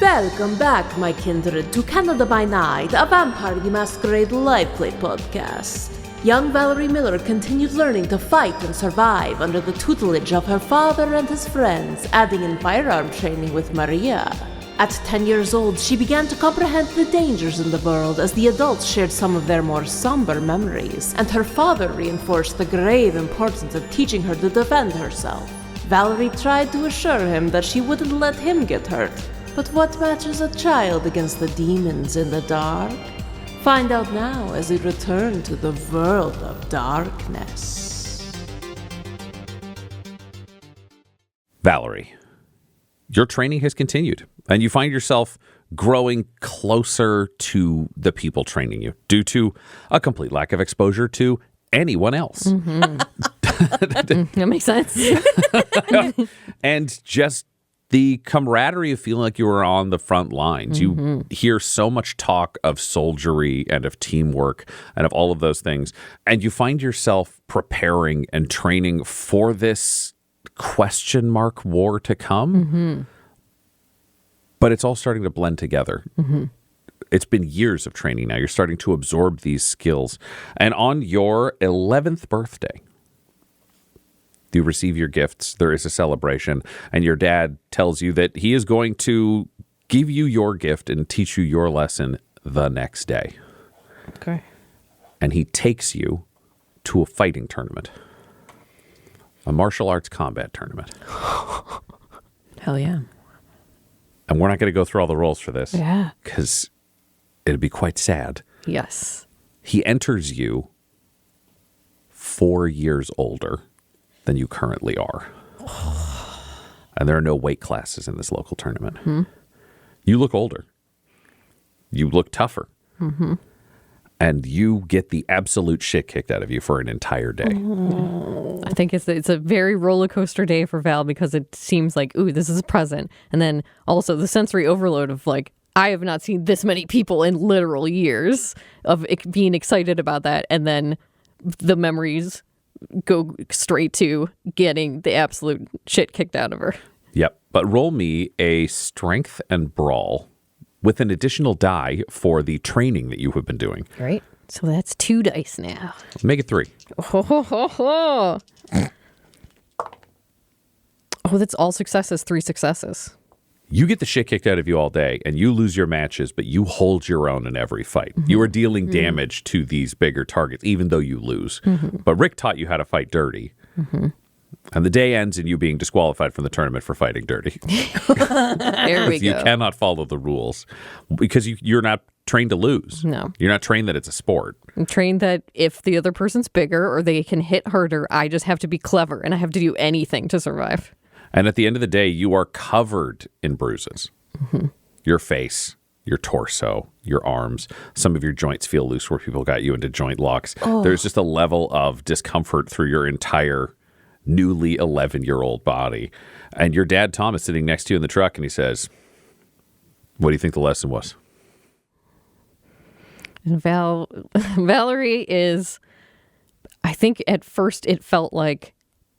Welcome back, my kindred, to Canada by Night, a Vampire the Masquerade live play podcast. Young Valerie Miller continued learning to fight and survive under the tutelage of her father and his friends, adding in firearm training with Maria. At 10 years old, she began to comprehend the dangers in the world as the adults shared some of their more somber memories, and her father reinforced the grave importance of teaching her to defend herself. Valerie tried to assure him that she wouldn't let him get hurt, but what matches a child against the demons in the dark? Find out now as we return to the world of darkness. Valerie, your training has continued, and you find yourself growing closer to the people training you due to a complete lack of exposure to anyone else. That makes sense. And just the camaraderie of feeling like you were on the front lines. You hear so much talk of soldiery and of teamwork and of all of those things. And you find yourself preparing and training for this question mark war to come. But it's all starting to blend together. It's been years of training now. You're starting to absorb these skills. And on your 11th birthday, you receive your gifts, there is a celebration, and your dad tells you that he is going to give you your gift and teach you your lesson the next day. Okay. And he takes you to a fighting tournament, a martial arts combat tournament. Hell yeah. And we're not going to go through all the roles for this. Yeah. Because it'd be quite sad. Yes. He enters you 4 years older than you currently are. And there are no weight classes in this local tournament. You look older. You look tougher. And you get the absolute shit kicked out of you for an entire day. I think it's a very roller coaster day for Val because it seems like, ooh, this is a present. And then also the sensory overload of like, I have not seen this many people in literal years of being excited about that. And then the memories go straight to getting the absolute shit kicked out of her. Yep. But roll me a strength and brawl with an additional die for the training that you have been doing. Right. So that's 2 dice now. Make it 3. Oh, that's all successes, 3 successes. You get the shit kicked out of you all day, and you lose your matches, but you hold your own in every fight. You are dealing damage to these bigger targets, even though you lose. But Rick taught you how to fight dirty. And the day ends in you being disqualified from the tournament for fighting dirty. There we go. You cannot follow the rules because you're not trained to lose. No. You're not trained that it's a sport. I'm trained that if the other person's bigger or they can hit harder, I just have to be clever and I have to do anything to survive. And at the end of the day, you are covered in bruises. Your face, your torso, your arms. Some of your joints feel loose where people got you into joint locks. There's just a level of discomfort through your entire newly 11-year-old body. And your dad, Tom, is sitting next to you in the truck, and he says, what do you think the lesson was? Valerie is, I think at first it felt like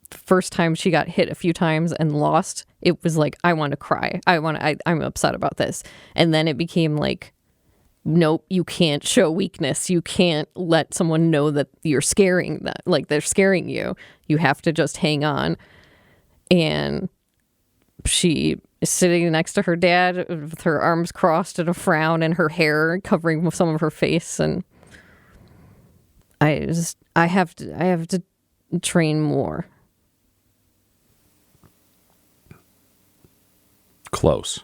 the first time she got hit a few times and lost, it was like, I want to cry. I'm upset about this. And then it became like, nope, you can't show weakness. You can't let someone know that you're scaring them, like they're scaring you. You have to just hang on. And she is sitting next to her dad with her arms crossed and a frown and her hair covering some of her face. And I have to train more. Close.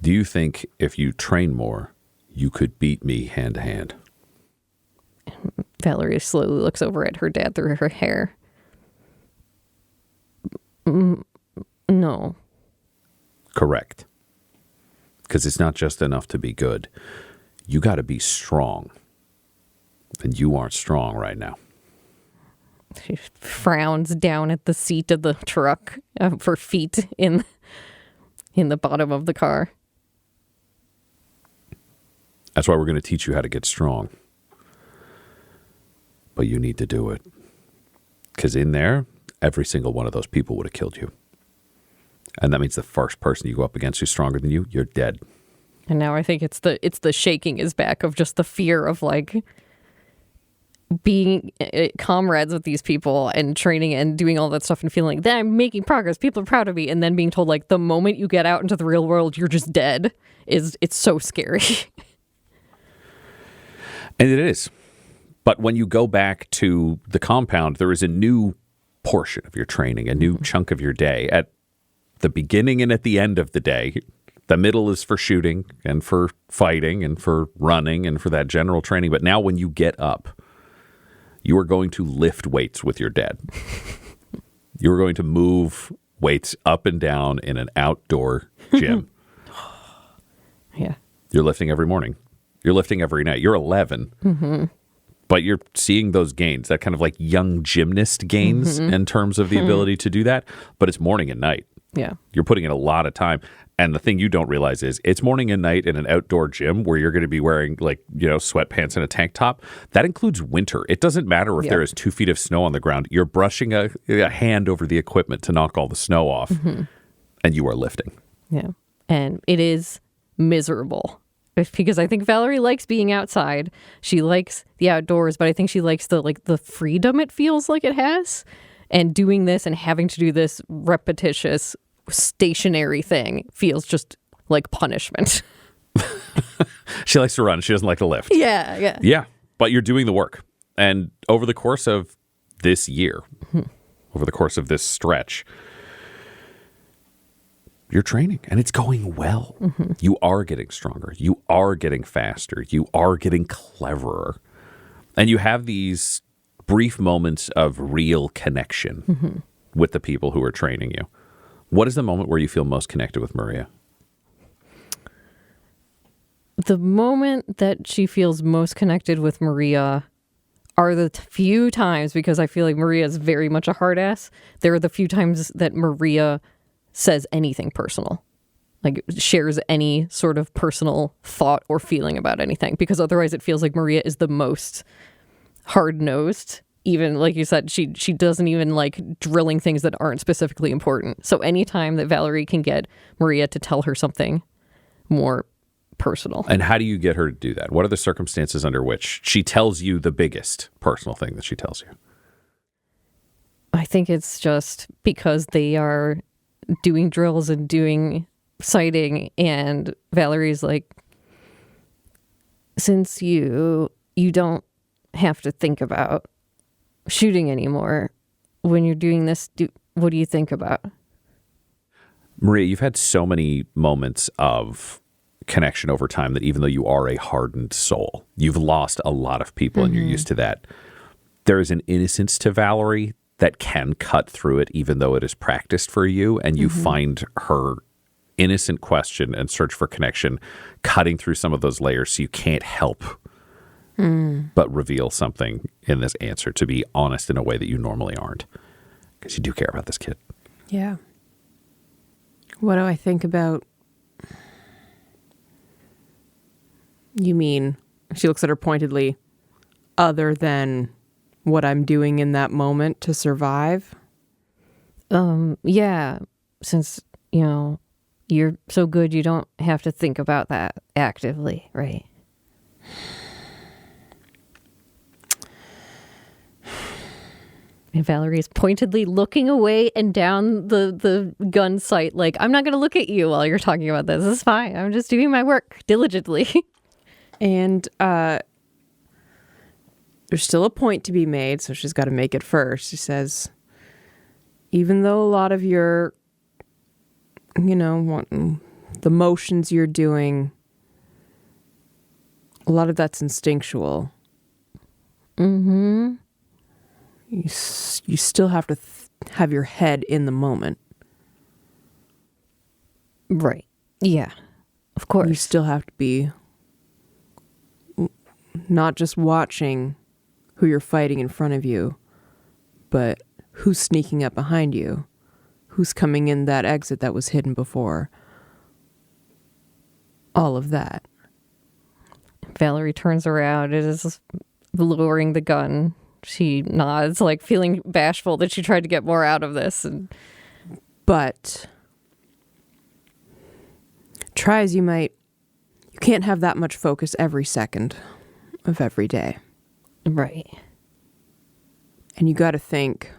Do you think if you train more, you could beat me hand to hand? Valerie slowly looks over at her dad through her hair. No. Correct. Because it's not just enough to be good. You got to be strong. And you aren't strong right now. She frowns down at the seat of the truck, her feet in the bottom of the car. That's why we're going to teach you how to get strong. But you need to do it. Because in there, every single one of those people would have killed you. And that means the first person you go up against who's stronger than you, you're dead. And now I think it's the shaking is back of just the fear of like being comrades with these people and training and doing all that stuff and feeling like that I'm making progress. People are proud of me. And then being told like the moment you get out into the real world, you're just dead it's so scary. And it is. But when you go back to the compound, there is a new portion of your training, a new chunk of your day. At the beginning and at the end of the day, the middle is for shooting and for fighting and for running and for that general training. But now when you get up, you are going to lift weights with your dad. You are going to move weights up and down in an outdoor gym. Yeah. You're lifting every morning. You're lifting every night. You're 11. But you're seeing those gains, that kind of like young gymnast gains in terms of the ability to do that. But it's morning and night. Yeah. You're putting in a lot of time. And the thing you don't realize is it's morning and night in an outdoor gym where you're going to be wearing like, sweatpants and a tank top. That includes winter. It doesn't matter if there is 2 feet of snow on the ground. You're brushing a hand over the equipment to knock all the snow off. And you are lifting. Yeah. And it is miserable. Because I think Valerie likes being outside. She likes the outdoors, but I think she likes the freedom it feels like it has. And doing this and having to do this repetitious stationary thing feels just like punishment. She likes to run. She doesn't like to lift. Yeah. Yeah, but you're doing the work. And over the course of this year, over the course of this stretch, you're training and it's going well. You are getting stronger. You are getting faster. You are getting cleverer. And you have these brief moments of real connection with the people who are training you. What is the moment where you feel most connected with Maria? The moment that she feels most connected with Maria are the few times, because I feel like Maria is very much a hard ass. There are the few times that Maria says anything personal, like shares any sort of personal thought or feeling about anything, because otherwise it feels like Maria is the most hard-nosed. Even like you said, she doesn't even like drilling things that aren't specifically important. So anytime that Valerie can get Maria to tell her something more personal. And how do you get her to do that? What are the circumstances under which she tells you the biggest personal thing that she tells you? I think it's just because they are doing drills and doing sighting, and Valerie's like, since you don't have to think about shooting anymore when you're doing this, what do you think about? Maria, you've had so many moments of connection over time that even though you are a hardened soul, you've lost a lot of people and you're used to that. There is an innocence to Valerie that can cut through it even though it is practiced for you, and you find her innocent question and search for connection cutting through some of those layers, so you can't help but reveal something in this answer to be honest in a way that you normally aren't, because you do care about this kid. Yeah. What do I think about? You mean, she looks at her pointedly, other than what I'm doing in that moment to survive? Yeah, since, you're so good, you don't have to think about that actively, right? And Valerie's pointedly looking away and down the gun sight like, I'm not going to look at you while you're talking about this. This is fine. I'm just doing my work diligently. And there's still a point to be made, so she's got to make it first. She says, even though a lot of your, the motions you're doing, a lot of that's instinctual. You still have to have your head in the moment. Right. Yeah. Of course. You still have to be not just watching who you're fighting in front of you, but who's sneaking up behind you, who's coming in that exit that was hidden before. All of that. Valerie turns around and is lowering the gun. She nods, like feeling bashful that she tried to get more out of this. But try as you might, you can't have that much focus every second of every day. Right. And you got to think,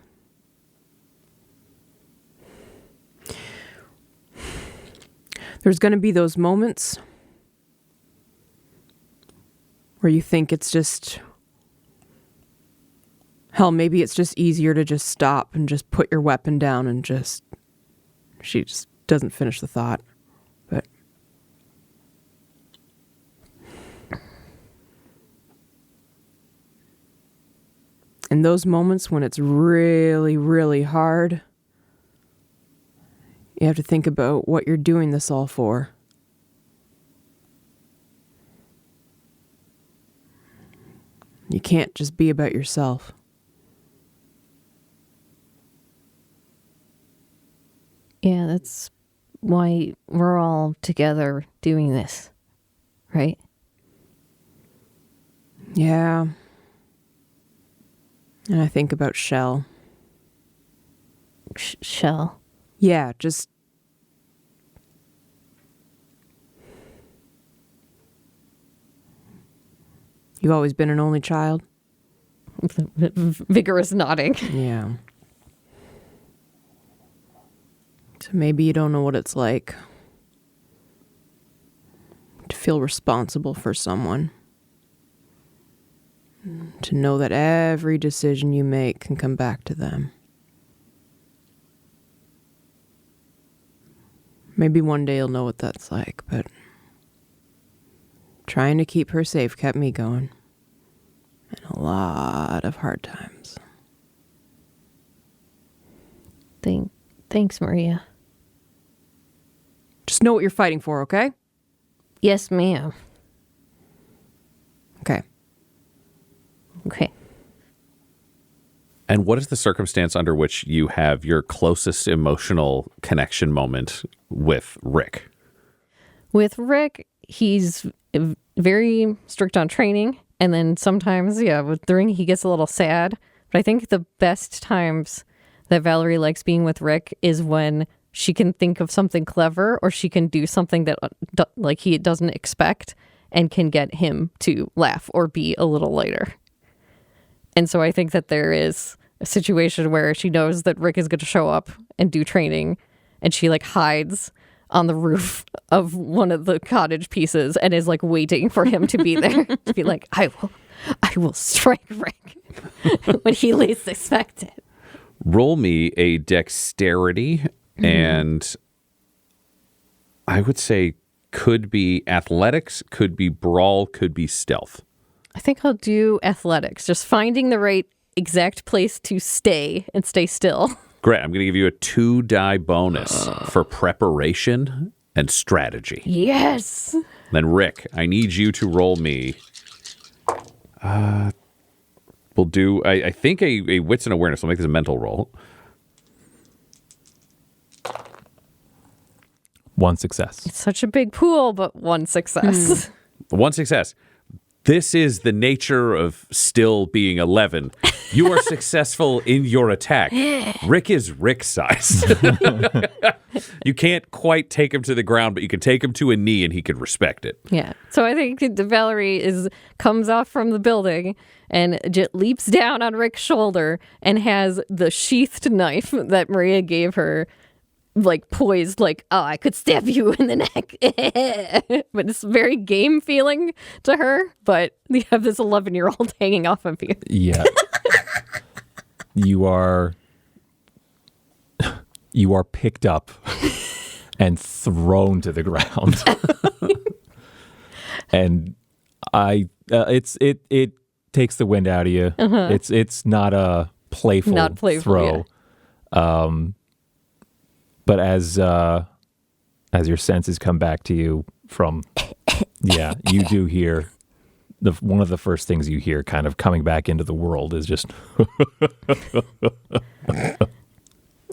there's going to be those moments where you think it's just, hell, maybe it's just easier to just stop and just put your weapon down and just, she just doesn't finish the thought. But in those moments when it's really, really hard, you have to think about what you're doing this all for. You can't just be about yourself. Yeah, that's why we're all together doing this, right? Yeah. And I think about Shell. Shell. Yeah, just... You've always been an only child? Vigorous nodding. Yeah. So maybe you don't know what it's like to feel responsible for someone. To know that every decision you make can come back to them. Maybe one day you'll know what that's like, but trying to keep her safe kept me going. And a lot of hard times. Thanks, Maria. Just know what you're fighting for, okay? Yes, ma'am. Okay. Okay. And what is the circumstance under which you have your closest emotional connection moment with Rick? With Rick, he's very strict on training. And then sometimes, during he gets a little sad. But I think the best times that Valerie likes being with Rick is when she can think of something clever or she can do something that like he doesn't expect and can get him to laugh or be a little lighter. And so I think that there is a situation where she knows that Rick is going to show up and do training, and she like hides on the roof of one of the cottage pieces and is like waiting for him to be there to be like, I will strike Rick when he least expects it. Roll me a dexterity, and I would say could be athletics, could be brawl, could be stealth. I think I'll do athletics, just finding the right exact place to stay and stay still. Great. I'm going to give you a 2-die bonus for preparation and strategy. Yes. Then, Rick, I need you to roll me. We'll do, I think, a wits and awareness. I'll make this a mental roll. 1 success. It's such a big pool, but 1 success. 1 success. This is the nature of still being 11. You are successful in your attack. Rick is Rick size. You can't quite take him to the ground, but you can take him to a knee and he can respect it. Yeah. So I think Valerie comes off from the building and just leaps down on Rick's shoulder and has the sheathed knife that Maria gave her like poised, like, oh, I could stab you in the neck. But it's very game feeling to her. But you have this 11-year-old hanging off of you. Yeah. You are picked up and thrown to the ground. And it takes the wind out of you. Uh-huh. It's not a playful throw. Yeah. But as your senses come back to you from, you do hear one of the first things you hear kind of coming back into the world is just.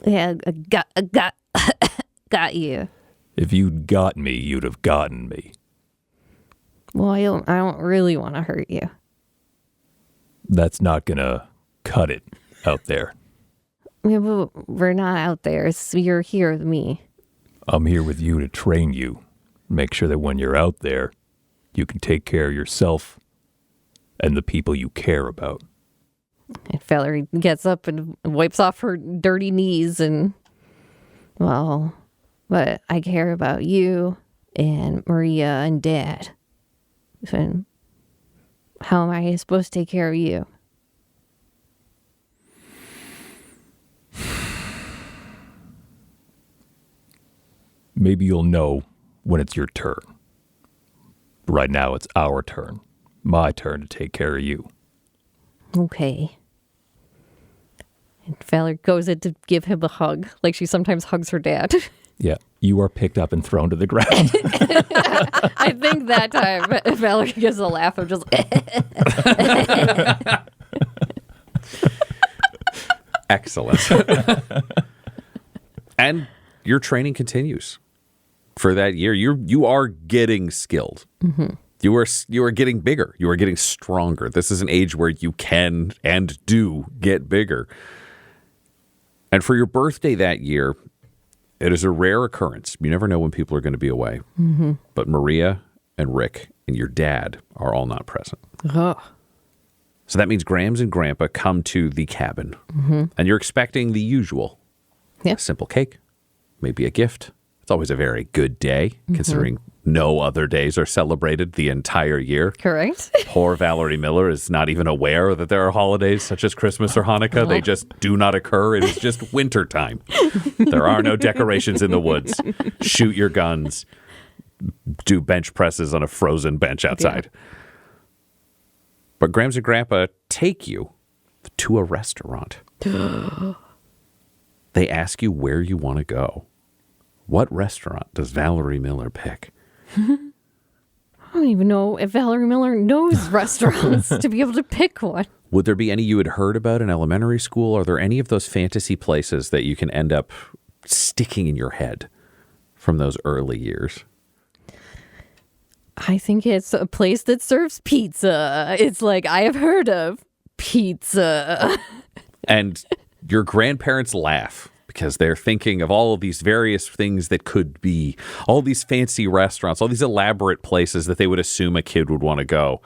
Yeah, got you. If you'd got me, you'd have gotten me. Well, I don't really want to hurt you. That's not gonna cut it out there. Yeah, but we're not out there. So you're here with me. I'm here with you to train you. make sure that when you're out there, you can take care of yourself and the people you care about. And Valerie gets up and wipes off her dirty knees and, well, but I care about you and Maria and Dad. And how am I supposed to take care of you? Maybe you'll know when it's your turn. Right now, it's our turn. My turn to take care of you. Okay. And Valerie goes in to give him a hug, like she sometimes hugs her dad. Yeah, you are picked up and thrown to the ground. I think that time Valerie gives a laugh of just... Excellent. And your training continues for that year. You are getting skilled. Mm-hmm. You are getting bigger. You are getting stronger. This is an age where you can and do get bigger. And for your birthday that year, it is a rare occurrence. You never know when people are going to be away. Mm-hmm. But Maria and Rick and your dad are all not present. Oh. So that means Grams and Grandpa come to the cabin. Mm-hmm. And you're expecting the usual. Yeah. A simple cake, maybe a gift. It's always a very good day, considering no other days are celebrated the entire year. Correct. Poor Valerie Miller is not even aware that there are holidays such as Christmas or Hanukkah. They just do not occur. It is just winter time. There are no decorations in the woods. Shoot your guns. Do bench presses on a frozen bench outside. Yeah. But Grams and Grandpa take you to a restaurant. They ask you where you want to go. What restaurant does Valerie Miller pick? I don't even know if Valerie Miller knows restaurants to be able to pick one. Would there be any you had heard about in elementary school? Are there any of those fantasy places that you can end up sticking in your head from those early years? I think it's a place that serves pizza. It's like I have heard of pizza. And your grandparents laugh because they're thinking of all of these various things that could be, all these fancy restaurants, all these elaborate places that they would assume a kid would want to go.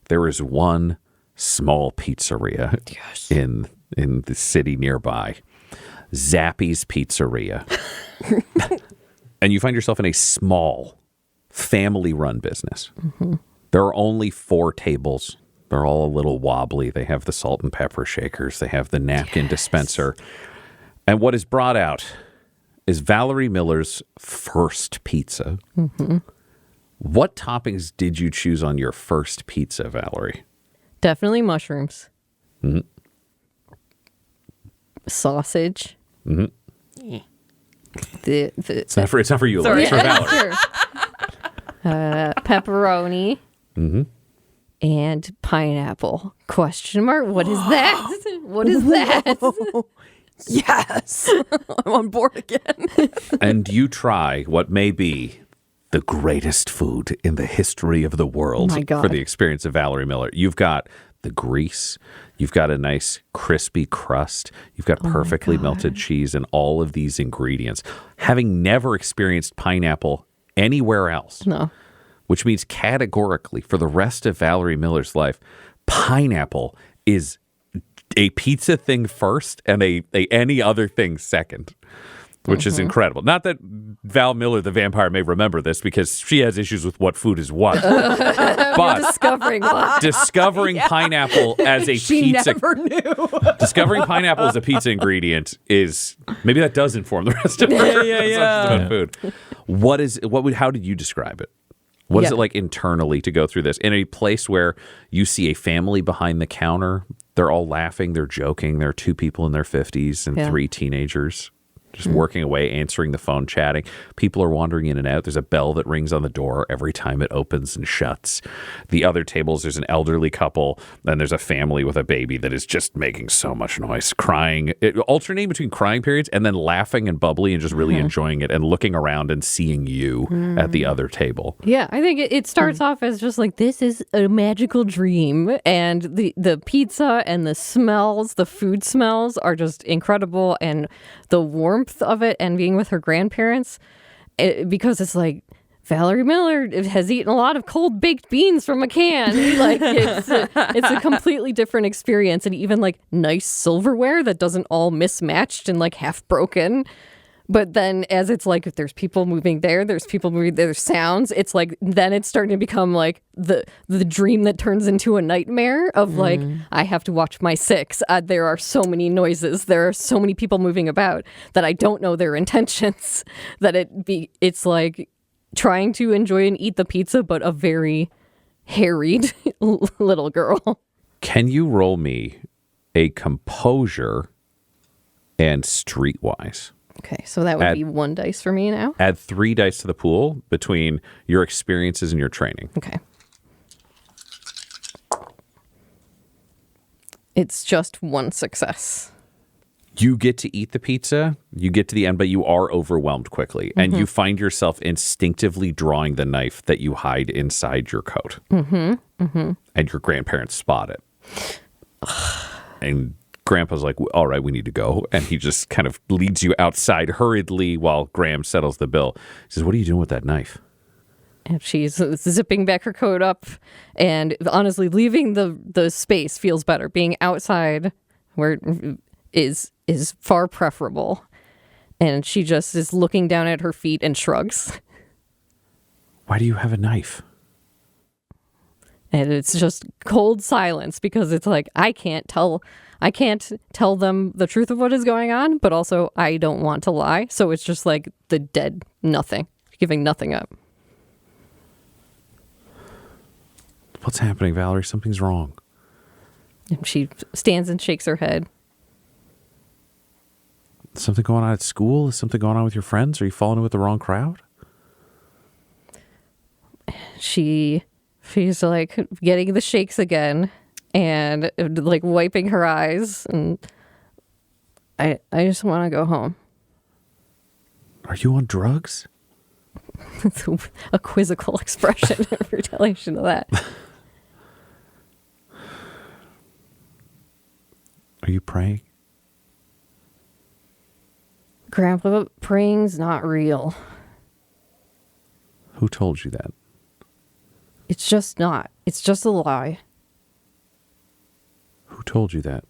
There is one small pizzeria in the city nearby, Zappy's Pizzeria. And you find yourself in a small, family-run business. Mm-hmm. There are only 4 tables. They're all a little wobbly. They have the salt and pepper shakers. They have the napkin dispenser. And what is brought out is Valerie Miller's first pizza. Mm-hmm. What toppings did you choose on your first pizza, Valerie? Definitely mushrooms. Mm-hmm. Sausage. Mm-hmm. It's not for you, Sorry. It's for Valerie. Sure. Pepperoni. Mm-hmm. And pineapple. Question mark? What is that? What is that? Yes. I'm on board again. And you try what may be the greatest food in the history of the world for the experience of Valerie Miller. You've got the grease. You've got a nice crispy crust. You've got perfectly melted cheese and all of these ingredients. Having never experienced pineapple anywhere else. No. Which means categorically for the rest of Valerie Miller's life, pineapple is a pizza thing first and a any other thing second, which is incredible. Not that Val Miller, the vampire, may remember this because she has issues with what food is what. But discovering pineapple as a she pizza, never knew. Discovering pineapple as a pizza ingredient is maybe that does inform the rest of her assumptions about food. How did you describe it? What is it like internally to go through this? In a place where you see a family behind the counter, they're all laughing, they're joking, there are 2 people in their 50s and 3 teenagers just working away, answering the phone, chatting. People are wandering in and out. There's a bell that rings on the door every time it opens and shuts. The other tables, there's an elderly couple, and there's a family with a baby that is just making so much noise, crying, alternating between crying periods and then laughing and bubbly and just really enjoying it and looking around and seeing you at the other table. Yeah, I think it starts off as just like, this is a magical dream. And the pizza and the smells, the food smells are just incredible. And the warmth of it and being with her grandparents, because it's like Valerie Miller has eaten a lot of cold baked beans from a can. Like it's a completely different experience, and even like nice silverware that doesn't all mismatched and like half broken. But then as it's like, if there's people moving there, there's people moving, there's sounds, it's like, then it's starting to become like the dream that turns into a nightmare of like, I have to watch my six. There are so many noises. There are so many people moving about that I don't know their intentions, that it's like trying to enjoy and eat the pizza, but a very harried little girl. Can you roll me a composure and streetwise? Okay, so that would be 1 dice for me now. Add 3 dice to the pool between your experiences and your training. Okay. It's just 1 success. You get to eat the pizza, you get to the end, but you are overwhelmed quickly. And you find yourself instinctively drawing the knife that you hide inside your coat. And your grandparents spot it. And Grandpa's like, all right, we need to go. And he just kind of leads you outside hurriedly while Graham settles the bill. He says, what are you doing with that knife? And she's zipping back her coat up. And honestly, leaving the space feels better. Being outside where is far preferable. And she just is looking down at her feet and shrugs. Why do you have a knife? And it's just cold silence, because it's like, I can't tell them the truth of what is going on, but also I don't want to lie. So it's just like the dead nothing, giving nothing up. What's happening, Valerie? Something's wrong. And she stands and shakes her head. Something going on at school? Is something going on with your friends? Are you falling in with the wrong crowd? She's like getting the shakes again and like wiping her eyes, and I just want to go home. Are you on drugs? It's a quizzical expression in retaliation to that. Are you praying? Grandpa, praying's not real. Who told you that? It's just not. It's just a lie. Who told you that?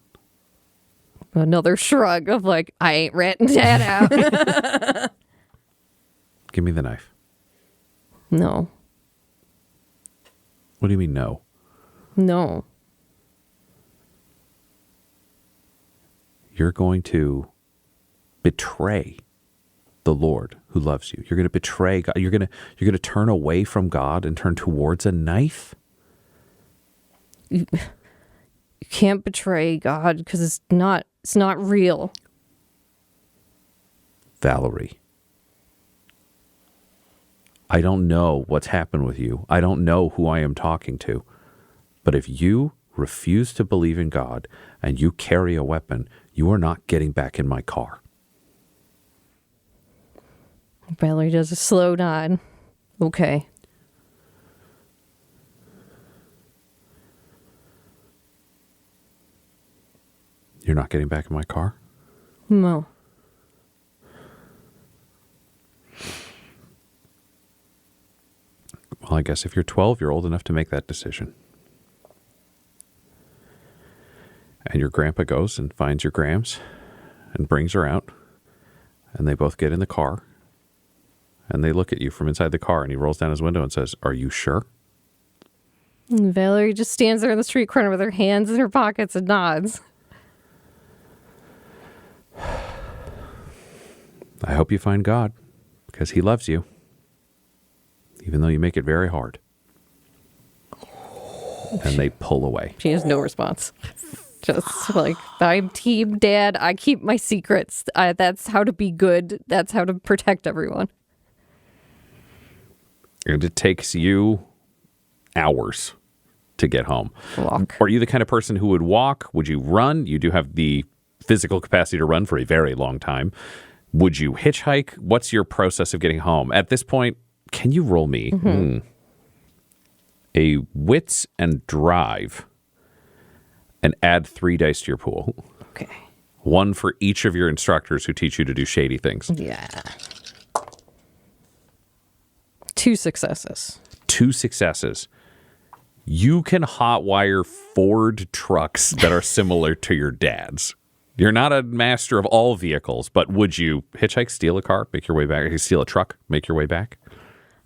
Another shrug of like, I ain't ratting Dad out. Give me the knife. No. What do you mean, no? No. You're going to betray the Lord who loves you. You're going to betray God. You're going to turn away from God and turn towards a knife. You can't betray God because it's not real. Valerie, I don't know what's happened with you. I don't know who I am talking to. But if you refuse to believe in God and you carry a weapon, you are not getting back in my car. Valerie does a slow nod. Okay. You're not getting back in my car? No. Well, I guess if you're 12, you're old enough to make that decision. And your grandpa goes and finds your Grams and brings her out. And they both get in the car. And they look at you from inside the car, and he rolls down his window and says, "Are you sure?" And Valerie just stands there in the street corner with her hands in her pockets and nods. I hope you find God, because he loves you, even though you make it very hard. And they pull away. She has no response. Just like, I'm team Dad. I keep my secrets. That's how to be good. That's how to protect everyone. And it takes you hours to get home. Walk. Are you the kind of person who would walk? Would you run? You do have the physical capacity to run for a very long time. Would you hitchhike? What's your process of getting home? At this point, can you roll me a wits and drive and add 3 dice to your pool? Okay. 1 for each of your instructors who teach you to do shady things. Yeah. 2 successes. 2 successes. You can hotwire Ford trucks that are similar to your dad's. You're not a master of all vehicles, but would you hitchhike, steal a car, make your way back? Steal a truck, make your way back?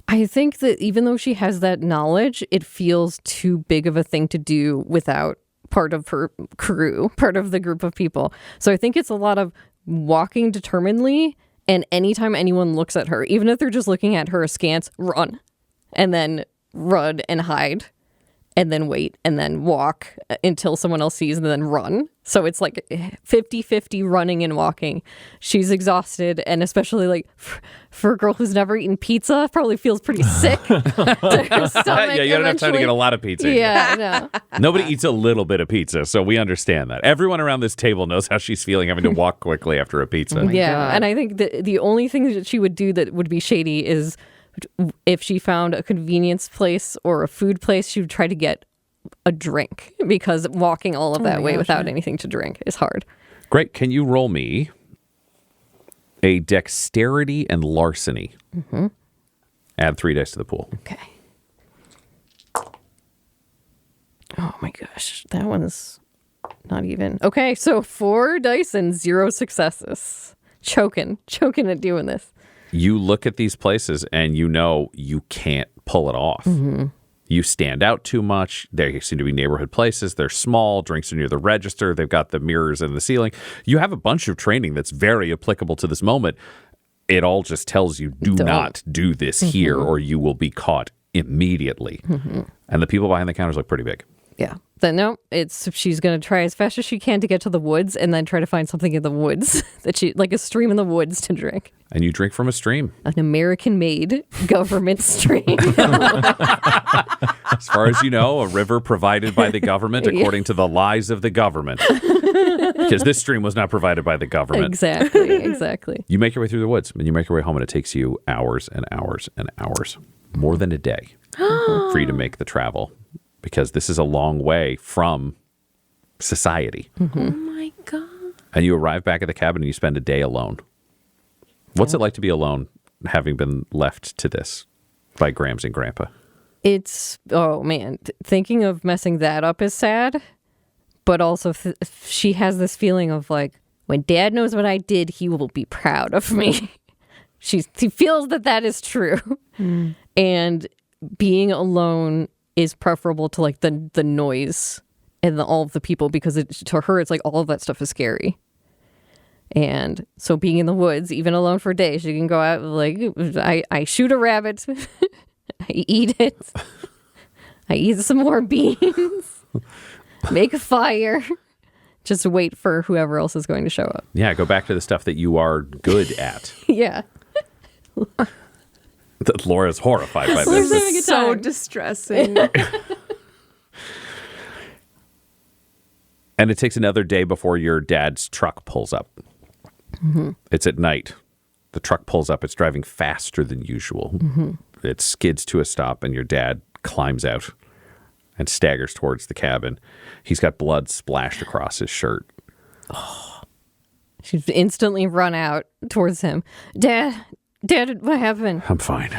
I think that even though she has that knowledge, it feels too big of a thing to do without part of her crew, part of the group of people. So I think it's a lot of walking determinedly, and anytime anyone looks at her, even if they're just looking at her askance, run. And then run and hide. And then wait, and then walk until someone else sees, and then run. So it's like 50-50 running and walking. She's exhausted, and especially like for a girl who's never eaten pizza, probably feels pretty sick. To her stomach Yeah, you don't have time to eventually. get a lot of pizza. Yeah, I know. Nobody eats a little bit of pizza, so we understand that. Everyone around this table knows how she's feeling having to walk quickly after a pizza. Yeah, God. and I think the only thing that she would do that would be shady is if she found a convenience place or a food place, she would try to get a drink, because walking all of that way without anything to drink is hard. Great. Can you roll me a dexterity and larceny? Mm-hmm. Add 3 dice to the pool. Okay. Oh my gosh, that one's not even. Okay, so 4 dice and 0 successes. Choking at doing this. You look at these places and you know you can't pull it off. Mm-hmm. You stand out too much. They seem to be neighborhood places. They're small. Drinks are near the register. They've got the mirrors in the ceiling. You have a bunch of training that's very applicable to this moment. It all just tells you, do not do this here, or you will be caught immediately. Mm-hmm. And the people behind the counters look pretty big. Yeah. Then no, she's going to try as fast as she can to get to the woods, and then try to find something in the woods like a stream in the woods to drink. And you drink from a stream. An American-made government stream. As far as you know, a river provided by the government according to the lies of the government. Because this stream was not provided by the government. Exactly. You make your way through the woods, and you make your way home, and it takes you hours and hours and hours, more than a day, for you to make the travel. Because this is a long way from society. Mm-hmm. Oh my God. And you arrive back at the cabin and you spend a day alone. What's it like to be alone, having been left to this by Grams and Grandpa? It's, oh man, thinking of messing that up is sad. But also she has this feeling of like, when Dad knows what I did, he will be proud of me. She feels that is true. Mm. And being alone is preferable to like the noise and all of the people, because to her it's like all of that stuff is scary. And so being in the woods, even alone for a day, she can go out like, I shoot a rabbit, I eat it, I eat some more beans, make a fire, just wait for whoever else is going to show up. Yeah, go back to the stuff that you are good at. Yeah. Laura's horrified by Laura's this. having a So time. distressing. And it takes another day before your dad's truck pulls up. Mm-hmm. It's at night. The truck pulls up. It's driving faster than usual. Mm-hmm. It skids to a stop, and your dad climbs out and staggers towards the cabin. He's got blood splashed across his shirt. Oh. She's instantly run out towards him. Dad, what happened? I'm fine.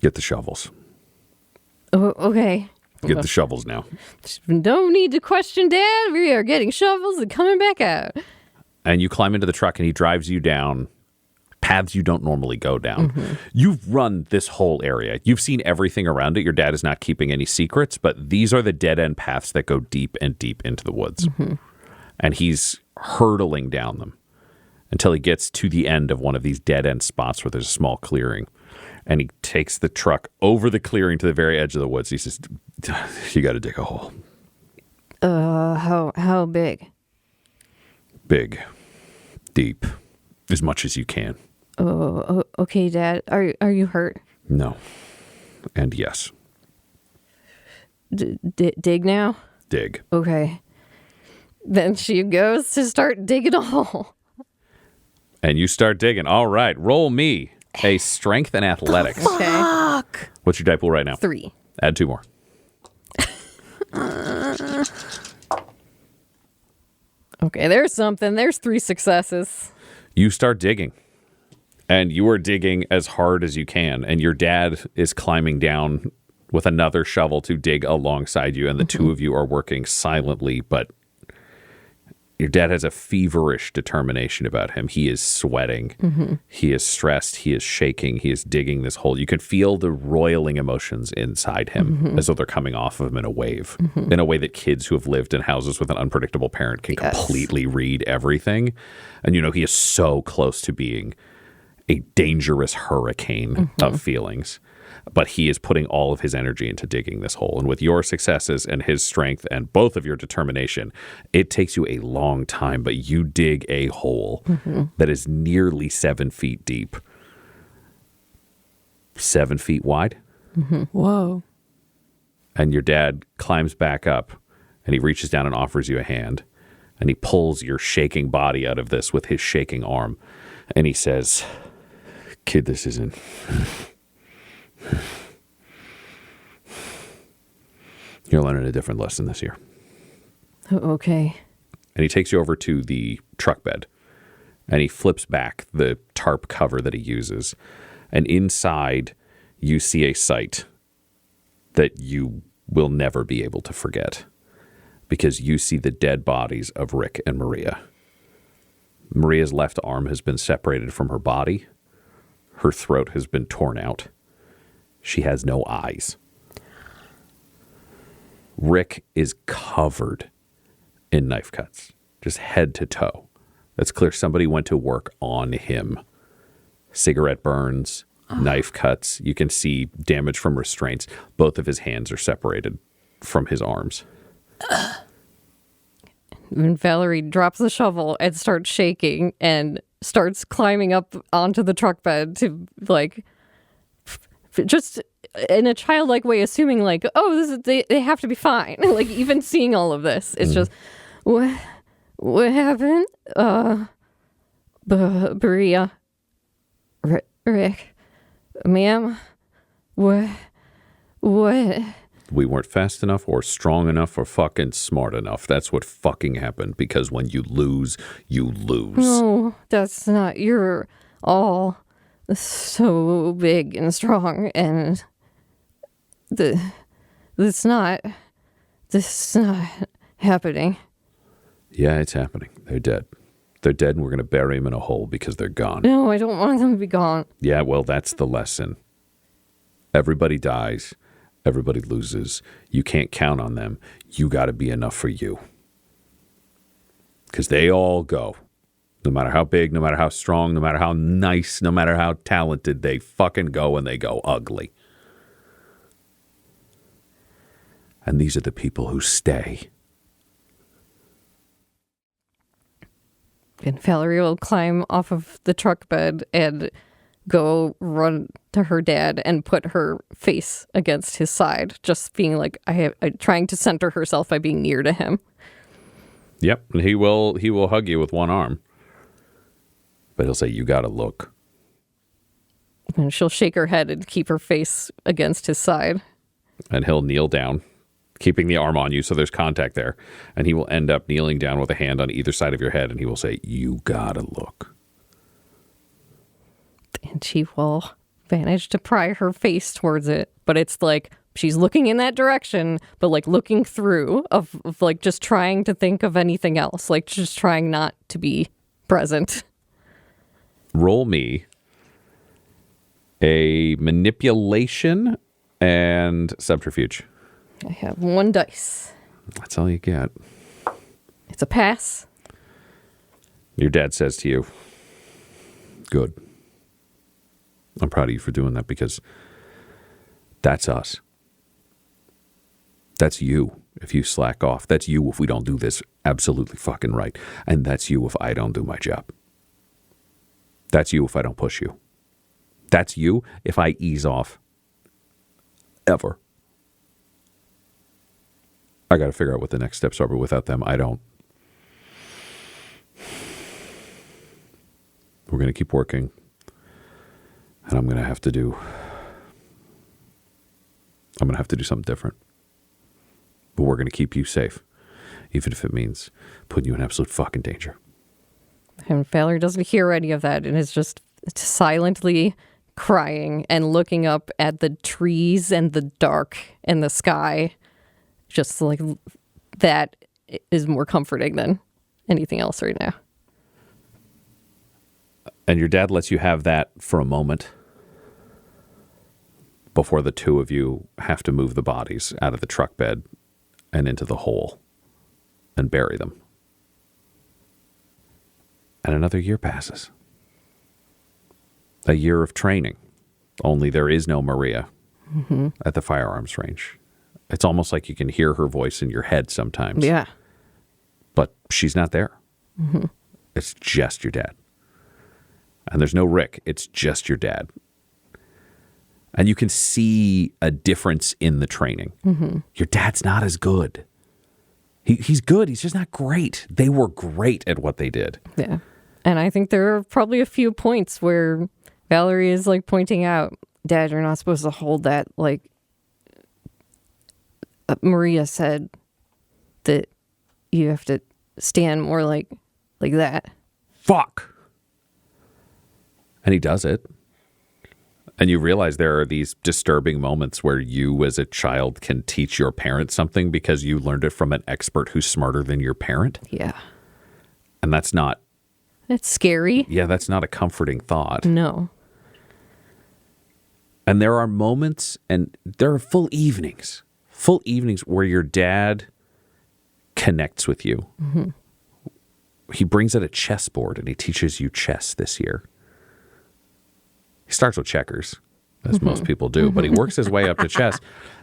Get the shovels. Oh, okay. Get the shovels now. No need to question Dad. We are getting shovels and coming back out. And you climb into the truck, and he drives you down paths you don't normally go down. Mm-hmm. You've run this whole area. You've seen everything around it. Your dad is not keeping any secrets, but these are the dead-end paths that go deep and deep into the woods. Mm-hmm. And he's hurtling down them until he gets to the end of one of these dead-end spots where there's a small clearing. And he takes the truck over the clearing to the very edge of the woods. He says, you got to dig a hole. How big? Big. Deep. As much as you can. Oh, okay, Dad. Are you hurt? No. And yes. Dig now? Dig. Okay. Then she goes to start digging a hole. And you start digging. All right. Roll me a strength and athletics. Okay. Fuck. What's your die pool right now? 3. Add 2 more. Okay, there's something. There's 3 successes. You start digging. And you are digging as hard as you can. And your dad is climbing down with another shovel to dig alongside you. And the two of you are working silently, but your dad has a feverish determination about him. He is sweating. He is stressed. He is shaking. He is digging this hole. You can feel the roiling emotions inside him as though they're coming off of him in a wave, in a way that kids who have lived in houses with an unpredictable parent can completely read everything. And he is so close to being a dangerous hurricane of feelings. But he is putting all of his energy into digging this hole. And with your successes and his strength and both of your determination, it takes you a long time, but you dig a hole that is nearly 7 feet deep, 7 feet wide. Whoa. And your dad climbs back up and he reaches down and offers you a hand. And he pulls your shaking body out of this with his shaking arm. And he says, "Kid, this isn't... You're learning a different lesson this year." Okay. And he takes you over to the truck bed and he flips back the tarp cover that he uses. And inside you see a sight that you will never be able to forget, because you see the dead bodies of Rick and Maria. Maria's left arm has been separated from her body. Her throat has been torn out. She has no eyes. Rick is covered in knife cuts, just head to toe. That's clear somebody went to work on him. Cigarette burns, knife cuts. You can see damage from restraints. Both of his hands are separated from his arms. And Valerie drops the shovel and starts shaking and starts climbing up onto the truck bed to, just in a childlike way, assuming they have to be fine. Even seeing all of this, it's just, what happened? Maria, Rick, ma'am, what? We weren't fast enough or strong enough or fucking smart enough. That's what fucking happened, because when you lose, you lose. No, that's not. You're all so big and strong, and this is not happening. Yeah, it's happening. They're dead. They're dead, and we're going to bury them in a hole because they're gone. No, I don't want them to be gone. Yeah, well, that's the lesson. Everybody dies. Everybody loses. You can't count on them. You got to be enough for you. Because they all go. No matter how big, no matter how strong, no matter how nice, no matter how talented, they fucking go, and they go ugly. And these are the people who stay. And Valerie will climb off of the truck bed and go run to her dad and put her face against his side, just being trying to center herself by being near to him. Yep, and he will hug you with one arm. But he'll say, "You got to look." And she'll shake her head and keep her face against his side. And he'll kneel down, keeping the arm on you so there's contact there. And he will end up kneeling down with a hand on either side of your head, and he will say, "You got to look." And she will manage to pry her face towards it. But it's she's looking in that direction, but looking through of just trying to think of anything else. Just trying not to be present. Roll me a manipulation and subterfuge. I have 1 dice. That's all you get. It's a pass. Your dad says to you, "Good. I'm proud of you for doing that, because that's us. That's you if you slack off. That's you if we don't do this absolutely fucking right. And that's you if I don't do my job. That's you if I don't push you. That's you if I ease off. Ever. I got to figure out what the next steps are, but without them, I don't. We're going to keep working. And I'm going to have to do something different. But we're going to keep you safe, even if it means putting you in absolute fucking danger." And Valerie doesn't hear any of that and is just silently crying and looking up at the trees and the dark and the sky. Just like that is more comforting than anything else right now. And your dad lets you have that for a moment before the two of you have to move the bodies out of the truck bed and into the hole and bury them. And another year passes. A year of training. Only there is no Maria at the firearms range. It's almost like you can hear her voice in your head sometimes. Yeah. But she's not there. It's just your dad. And there's no Rick. It's just your dad. And you can see a difference in the training. Your dad's not as good. He's good. He's just not great. They were great at what they did. Yeah. And I think there are probably a few points where Valerie is like pointing out, Dad, you're not supposed to hold that. Like Maria said that you have to stand more like that. Fuck. And he does it. And you realize there are these disturbing moments where you as a child can teach your parent something because you learned it from an expert who's smarter than your parent. Yeah. And that's not... That's scary. Yeah, that's not a comforting thought. No. And there are moments, and there are full evenings where your dad connects with you. He brings out a chessboard and he teaches you chess this year. He starts with checkers, as most people do, but he works his way up to chess.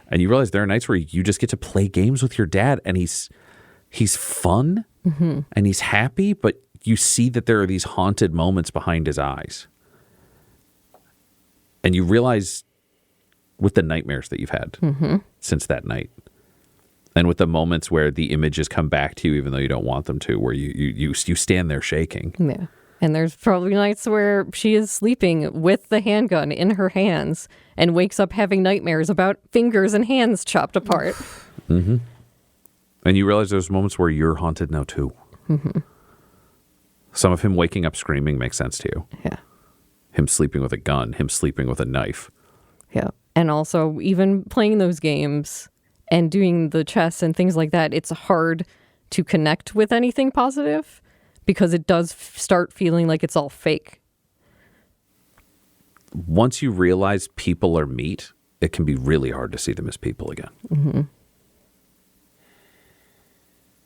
And you realize there are nights where you just get to play games with your dad, and he's fun and he's happy, but you see that there are these haunted moments behind his eyes. And you realize with the nightmares that you've had since that night, and with the moments where the images come back to you even though you don't want them to, where you stand there shaking. Yeah. And there's probably nights where she is sleeping with the handgun in her hands and wakes up having nightmares about fingers and hands chopped apart. And you realize there's moments where you're haunted now too. Some of him waking up screaming makes sense to you. Yeah. Him sleeping with a gun, him sleeping with a knife. Yeah. And also even playing those games and doing the chess and things like that, it's hard to connect with anything positive because it does start feeling like it's all fake. Once you realize people are meat, it can be really hard to see them as people again.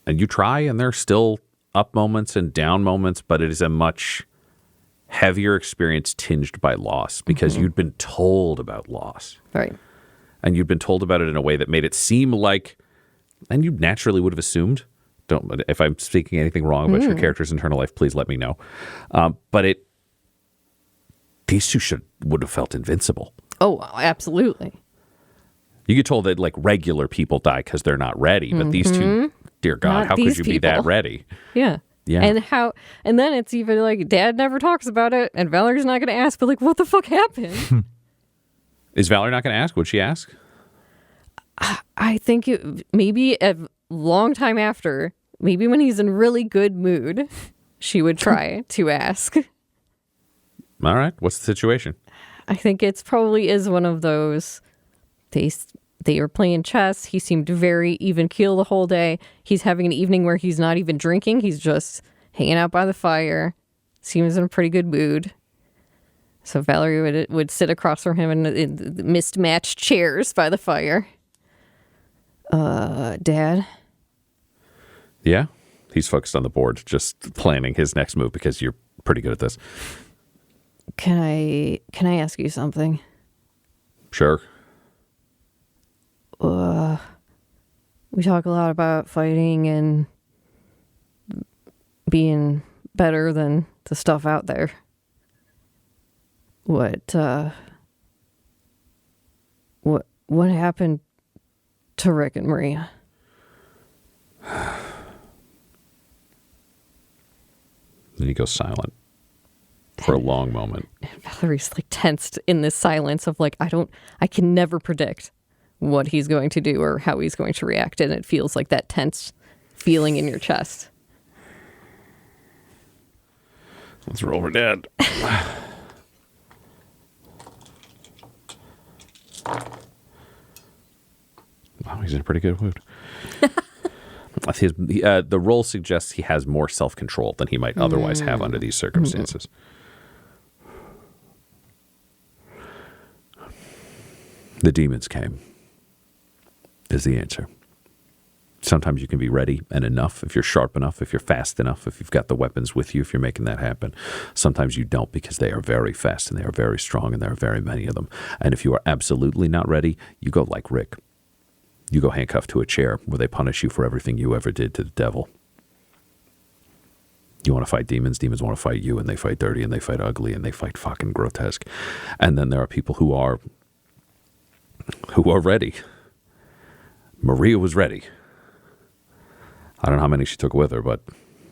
And you try, and there's still up moments and down moments, but it is a much heavier experience tinged by loss because you'd been told about loss. Right. And you'd been told about it in a way that made it seem like, and you naturally would have assumed, if I'm speaking anything wrong about your character's internal life, please let me know. But these two would have felt invincible. Oh, absolutely. You get told that like regular people die because they're not ready, but these two, dear God, Not how could these you be that people. ready? Yeah. Yeah. And then it's even like Dad never talks about it and Valerie's not going to ask, but like, what the fuck happened? Is Valerie not going to ask? Would she ask? I think maybe a long time after, maybe when he's in really good mood, she would try to ask. All right. What's the situation? I think it's probably is one of those, they were playing chess. He seemed very even keel the whole day. He's having an evening where he's not even drinking. He's just hanging out by the fire. Seems in a pretty good mood. So Valerie would sit across from him in mismatched chairs by the fire. Dad? Yeah. He's focused on the board, just planning his next move because you're pretty good at this. Can I ask you something? Sure. We talk a lot about fighting and being better than the stuff out there. What happened to Rick and Maria? Then he goes silent for a long moment. Valerie's like tensed in this silence of like, I can never predict what he's going to do or how he's going to react. And it feels like that tense feeling in your chest. Let's roll for Dad. a pretty good wound. The role suggests he has more self-control than he might otherwise have under these circumstances. The demons came, is the answer. Sometimes you can be ready and enough, if you're sharp enough, if you're fast enough, if you've got the weapons with you, if you're making that happen. Sometimes you don't, because they are very fast and they are very strong and there are very many of them. And if you are absolutely not ready, you go like Rick. You go handcuffed to a chair where they punish you for everything you ever did to the devil. You want to fight demons, demons want to fight you, and they fight dirty and they fight ugly and they fight fucking grotesque. And then there are people who are ready. Maria was ready. I don't know how many she took with her, but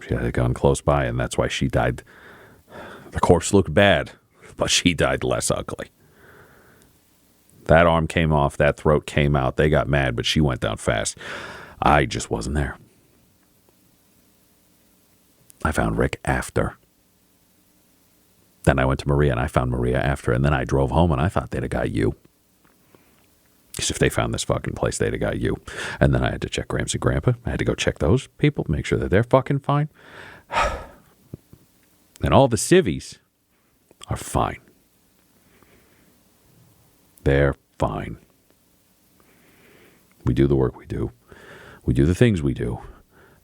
she had a gun close by, and that's why she died. The corpse looked bad, but she died less ugly. That arm came off, that throat came out. They got mad, but she went down fast. I just wasn't there. I found Rick after. Then I went to Maria, and I found Maria after, and then I drove home, and I thought they'd have got you. Because if they found this fucking place, they'd have got you. And then I had to check Gramps and Grandpa. I had to go check those people, make sure that they're fucking fine. And all the civvies are fine. They're fine. We do the work we do. We do the things we do.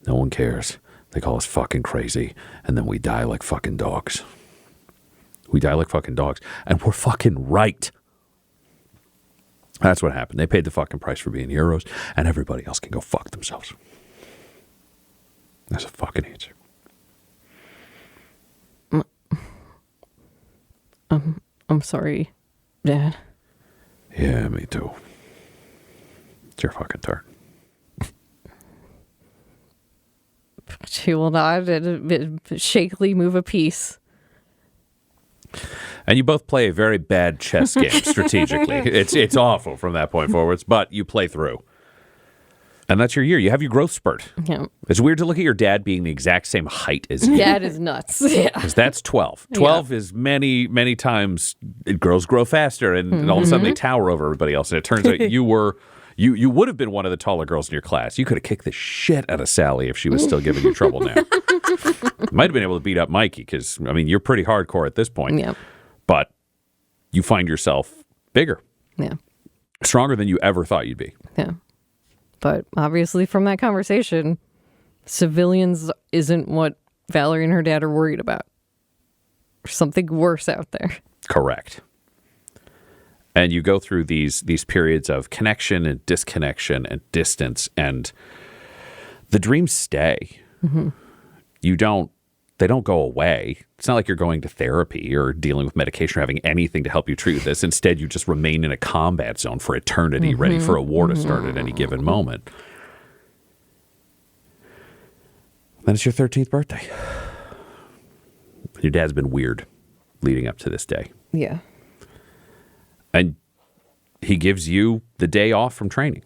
No one cares. They call us fucking crazy. And then we die like fucking dogs. We die like fucking dogs. And we're fucking right. That's what happened. They paid the fucking price for being heroes, and everybody else can go fuck themselves. That's a fucking answer. I'm sorry, Dad. Yeah, me too. It's your fucking turn. She will nod and shakily move a piece. And you both play a very bad chess game strategically. It's awful from that point forwards, but you play through. And that's your year. You have your growth spurt. Yeah. It's weird to look at your dad being the exact same height as you. Dad is nuts. Yeah. Because that's 12. 12 is many, many times girls grow faster, and all of a sudden they tower over everybody else. And it turns out you would have been one of the taller girls in your class. You could have kicked the shit out of Sally if she was still giving you trouble now. Might have been able to beat up Mikey because, I mean, you're pretty hardcore at this point. Yeah. But you find yourself bigger. Yeah. Stronger than you ever thought you'd be. Yeah. But obviously from that conversation, civilians isn't what Valerie and her dad are worried about. There's something worse out there. Correct. And you go through these periods of connection and disconnection and distance, and the dreams stay. Mm-hmm. They don't go away. It's not like you're going to therapy or dealing with medication or having anything to help you treat this. Instead, you just remain in a combat zone for eternity, ready for a war to start at any given moment. Then it's your 13th birthday. Your dad's been weird leading up to this day. Yeah. And he gives you the day off from training.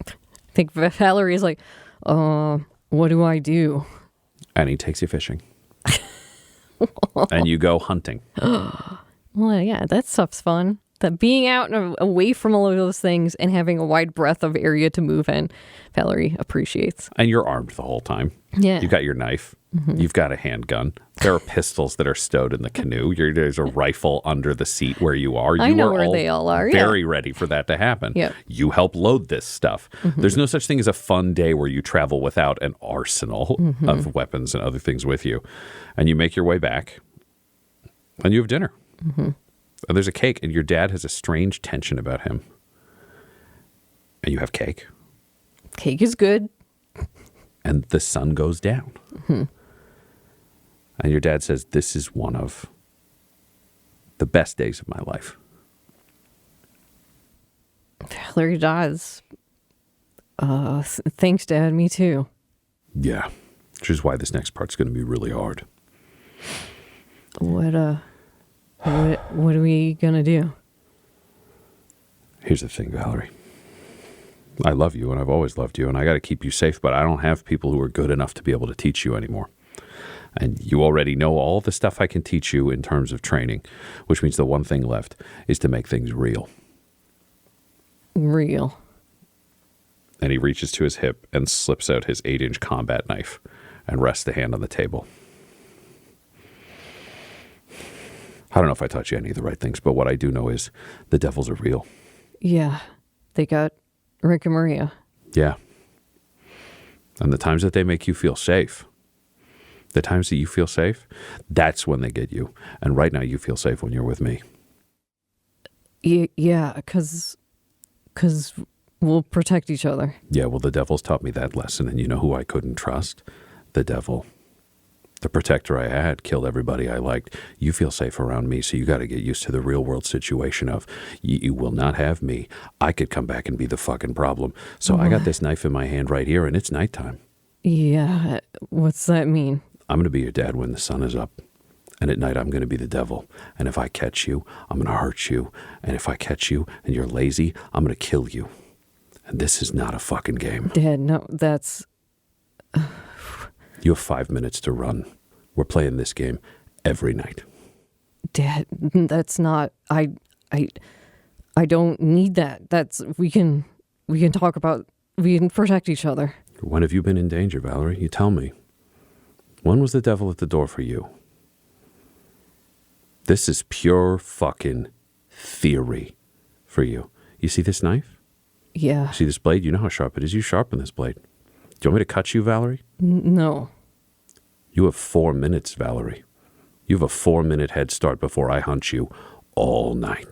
I think Valerie's like, what do I do? And he takes you fishing. And you go hunting. Well, yeah, that stuff's fun. That being out and away from all of those things and having a wide breadth of area to move in, Valerie appreciates. And you're armed the whole time. Yeah. You've got your knife. Mm-hmm. You've got a handgun. There are pistols that are stowed in the canoe. There's a rifle under the seat where you are. I know where they all are. Very ready for that to happen. Yep. You help load this stuff. Mm-hmm. There's no such thing as a fun day where you travel without an arsenal of weapons and other things with you. And you make your way back. And you have dinner. Mm-hmm. And there's a cake, and your dad has a strange tension about him. And you have cake. Cake is good. And the sun goes down. Mm-hmm. And your dad says, this is one of the best days of my life. Valerie does. Thanks, Dad. Me too. Yeah. Which is why this next part's going to be really hard. What are we going to do? Here's the thing, Valerie. I love you, and I've always loved you, and I got to keep you safe, but I don't have people who are good enough to be able to teach you anymore. And you already know all the stuff I can teach you in terms of training, which means the one thing left is to make things real. Real. And he reaches to his hip and slips out his 8-inch combat knife and rests the hand on the table. I don't know if I taught you any of the right things, but what I do know is the devils are real. Yeah. They got Rick and Maria. Yeah. And the times that they make you feel safe, the times that you feel safe, that's when they get you. And right now you feel safe when you're with me. Yeah, because we'll protect each other. Yeah, well, the devil's taught me that lesson. And you know who I couldn't trust? The devil. The protector I had killed everybody I liked. You feel safe around me, so you got to get used to the real world situation of you will not have me. I could come back and be the fucking problem. So I got this knife in my hand right here, and it's nighttime. Yeah, what's that mean? I'm going to be your dad when the sun is up. And at night, I'm going to be the devil. And if I catch you, I'm going to hurt you. And if I catch you and you're lazy, I'm going to kill you. And this is not a fucking game. Dad, no, that's... You have 5 minutes to run. We're playing this game every night. Dad, that's not... I don't need that. That's... We can talk about... We can protect each other. When have you been in danger, Valerie? You tell me. When was the devil at the door for you? This is pure fucking theory for you. You see this knife? Yeah. See this blade? You know how sharp it is. You sharpen this blade. Do you want me to cut you, Valerie? No. You have 4 minutes, Valerie. You have a 4-minute head start before I hunt you all night.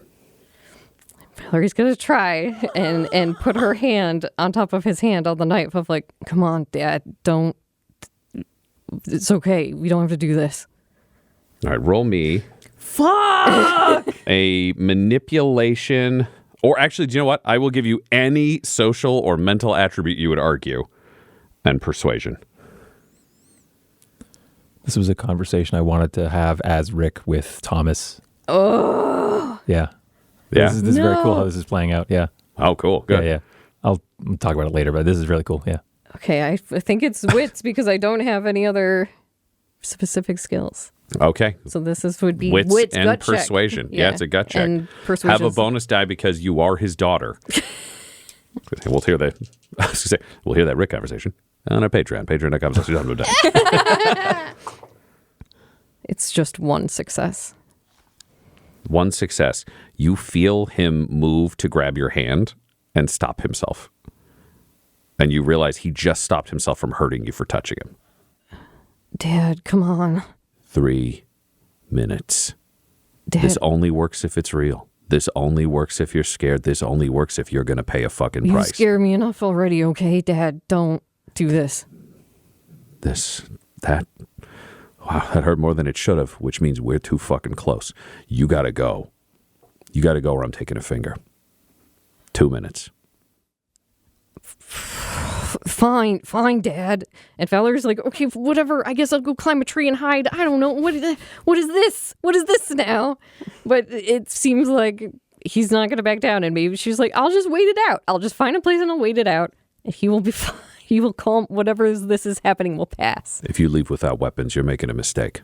Valerie's going to try and put her hand on top of his hand on the knife of like, come on, Dad, don't. It's okay. We don't have to do this. All right, roll me. Fuck! A manipulation, or actually, do you know what? I will give you any social or mental attribute you would argue, and persuasion. This was a conversation I wanted to have as Rick with Thomas. Oh. Yeah. Yeah. This is very cool how this is playing out. Yeah. Oh, cool. Good. Yeah. I'll talk about it later, but this is really cool. Yeah. Okay, I think it's wits because I don't have any other specific skills. Okay. So this would be wits and gut persuasion. Check. Yeah, it's a gut check. And have a bonus die because you are his daughter. We'll hear that. I was gonna say, we'll hear that Rick conversation on our Patreon. Patreon.com/die. It's just one success. One success. You feel him move to grab your hand and stop himself. And you realize he just stopped himself from hurting you for touching him. Dad, come on. 3 minutes. Dad. This only works if it's real. This only works if you're scared. This only works if you're going to pay a fucking price. You scare me enough already, okay? Dad, don't do this. That hurt more than it should have, which means we're too fucking close. You got to go. You got to go or I'm taking a finger. 2 minutes. Fine, Dad. And Valerie's like, okay, whatever. I guess I'll go climb a tree and hide. I don't know. What is this? What is this now? But it seems like he's not going to back down. And maybe she's like, I'll just wait it out. I'll just find a place and I'll wait it out. And he will be fine. He will calm. Whatever this is happening will pass. If you leave without weapons, you're making a mistake.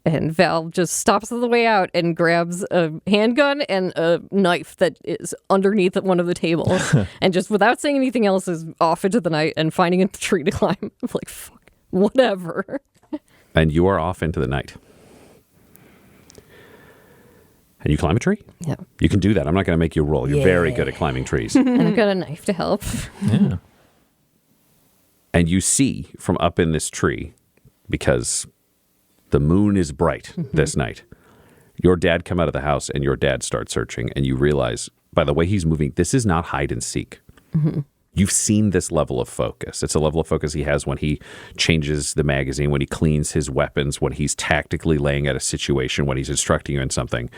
And Val just stops on the way out and grabs a handgun and a knife that is underneath one of the tables. And just without saying anything else is off into the night and finding a tree to climb. I'm like, fuck, whatever. And you are off into the night. And you climb a tree? Yeah. You can do that. I'm not going to make you roll. You're very good at climbing trees. And I've got a knife to help. Yeah. And you see from up in this tree, because the moon is bright this night, your dad come out of the house and your dad starts searching. And you realize, by the way he's moving, this is not hide and seek. Mm-hmm. You've seen this level of focus. It's a level of focus he has when he changes the magazine, when he cleans his weapons, when he's tactically laying out a situation, when he's instructing you in something.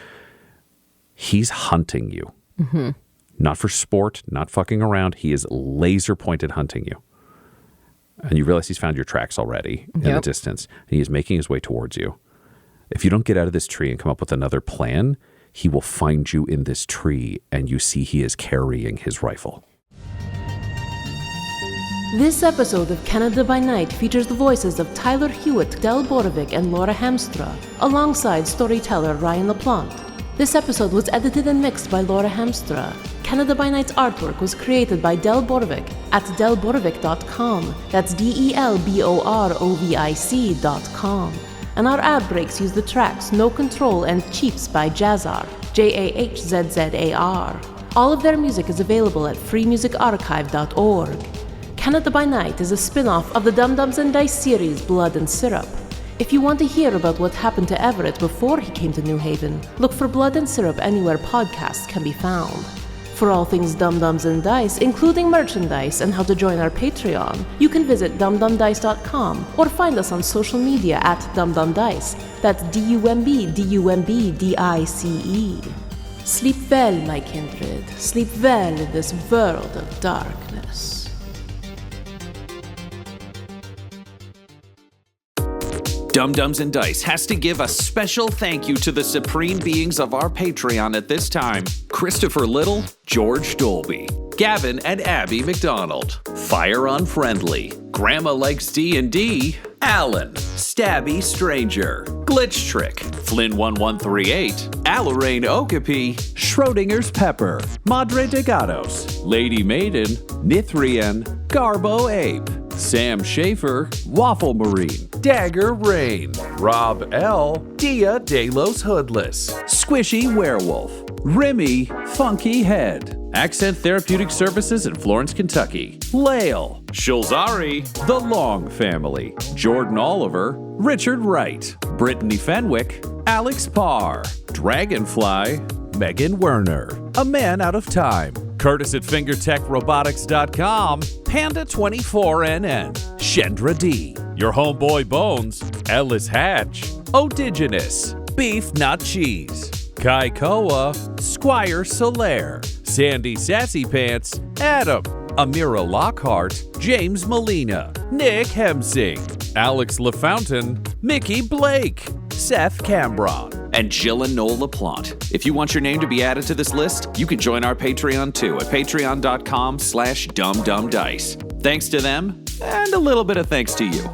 He's hunting you. Mm-hmm. Not for sport, not fucking around. He is laser pointed hunting you. And you realize he's found your tracks already in the distance. And he is making his way towards you. If you don't get out of this tree and come up with another plan, he will find you in this tree and you see he is carrying his rifle. This episode of Canada by Night features the voices of Tyler Hewitt, Del Borovic, and Laura Hamstra, alongside storyteller Ryan LaPlante. This episode was edited and mixed by Laura Hamstra. Canada by Night's artwork was created by Del Borovic at delborovic.com. That's DELBOROVIC.com. And our ad breaks use the tracks No Control and Cheaps by Jazzar, JAHZZAR. All of their music is available at freemusicarchive.org. Canada by Night is a spin-off of the Dum Dums and Dice series Blood and Syrup. If you want to hear about what happened to Everett before he came to New Haven, look for Blood and Syrup anywhere podcasts can be found. For all things Dum Dums and Dice, including merchandise and how to join our Patreon, you can visit dumdumdice.com or find us on social media at dumdumdice. That's DUMBDICE. Sleep well, my kindred. Sleep well in this world of darkness. Dum Dums and Dice has to give a special thank you to the supreme beings of our Patreon at this time: Christopher Little, George Dolby, Gavin and Abby McDonald, Fire Unfriendly, Grandma Likes D&D, Alan, Stabby Stranger, Glitch Trick, Flynn1138, Alarain Okapi, Schrodinger's Pepper, Madre de Gatos, Lady Maiden, Nithrian, Garbo Ape, Sam Schaefer, Waffle Marine, Dagger Rain, Rob L, Dia De Los Hoodless, Squishy Werewolf, Remy Funky Head, Accent Therapeutic Services in Florence, Kentucky, Lael, Shulzari, The Long Family, Jordan Oliver, Richard Wright, Brittany Fenwick, Alex Parr, Dragonfly, Megan Werner, A Man Out of Time, Curtis at FingerTechRobotics.com, Panda24NN, Shendra D, Your Homeboy Bones, Ellis Hatch, Odigenous, Beef Not Cheese, Kai Koa, Squire Solaire, Sandy Sassy Pants, Adam, Amira Lockhart, James Molina, Nick Hemsing, Alex LaFountain, Mickey Blake, Seth Cambron, and Jill and Noel LaPlante. If you want your name to be added to this list, you can join our Patreon too at patreon.com/dumdumdice. Thanks to them, and a little bit of thanks to you.